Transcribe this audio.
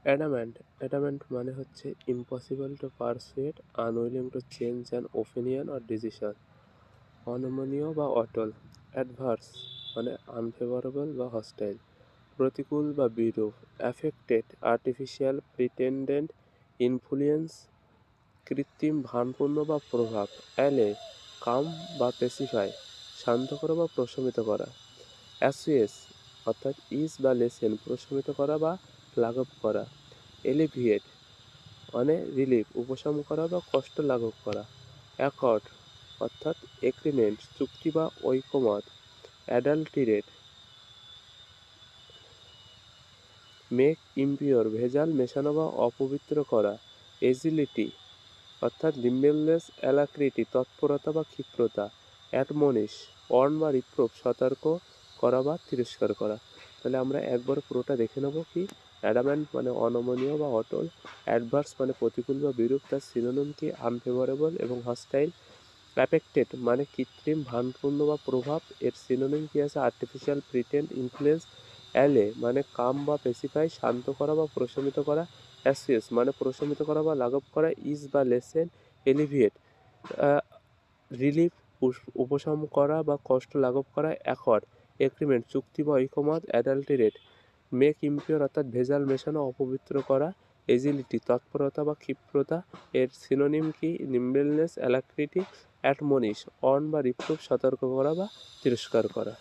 Adamant মানে হচ্ছে impossible to pursuit, unwilling to change an opinion or decision. অনমনীয় বা অটল। অ্যাডভার্স মানে আনফেভারেবল বা হস্টাইল, প্রতিকূল বা বিরূপ। অ্যাফেক্টেড, আর্টিফিশিয়াল, প্রিটেন্ডেন্ট ইনফ্লুয়েন্স, কৃত্রিম ভানপূর্ণ বা প্রভাব। অ্যালে, কাম বা পেসিফাই, শান্ত করা বা প্রশমিত করা। অ্যাসুয়েস অর্থাৎ ইজ বা লেসেন, প্রশমিত করা বা লাঘব করা। এলিভিয়েট মানে রিলিফ, উপশম করা বা কষ্ট লাঘব করা। অ্যাকর্ড অর্থাৎ এগ্রিমেন্ট, চুক্তি বা ঐকমত। অ্যাডাল্টিরেট, মেক ইমপিওর, ভেজাল মেশানো বা অপবিত্র করা। এজিলিটি অর্থাৎ নিম্বলেস, অ্যালাক্রিটি, তৎপরতা বা ক্ষিপ্রতা। অ্যাডমনিশ, অর্ন বা রিপ্রুভ, সতর্ক করা বা তিরস্কার করা। তাহলে আমরা একবার পুরোটা দেখে নেব। কি অ্যাডামেন্ট মানে অনমনীয় বা অটল, অ্যাডভার্স মানে প্রতিকূল বা বিরূপ, তার সিনোনিম কি আনফেভারেবল এবং হস্টাইল। অ্যাফেক্টেড মানে কৃত্রিম ভানপূর্ণ বা প্রভাব, এর সিনোনিম কি আছে আর্টিফিশিয়াল, প্রিটেন্ড, ইনফ্লুয়েন্স। অ্যালে মানে কাম বা পেসিফাই, শান্ত করা বা প্রশমিত করা। অ্যাসিয়াস মানে প্রশমিত করা বা লাঘব করা। ইজ বা লেসেন। এলিভিয়েট রিলিফ, উপশম করা বা কষ্ট লাঘব করা। অ্যাকর্ড এগ্রিমেন্ট, চুক্তি বা ঐকমত। অ্যাডাল্টারেট মেক ইমপিওর অর্থাৎ ভেজাল মেশানো, অপবিত্র করা। এজিলিটি তৎপরতা বা ক্ষিপ্রতা, এর সিনোনিম কি নিম্বলনেস, অ্যালাক্রিটি। অ্যাডমনিশ অর্ন বা রিপ্রুভ, সতর্ক করা বা তিরস্কার করা।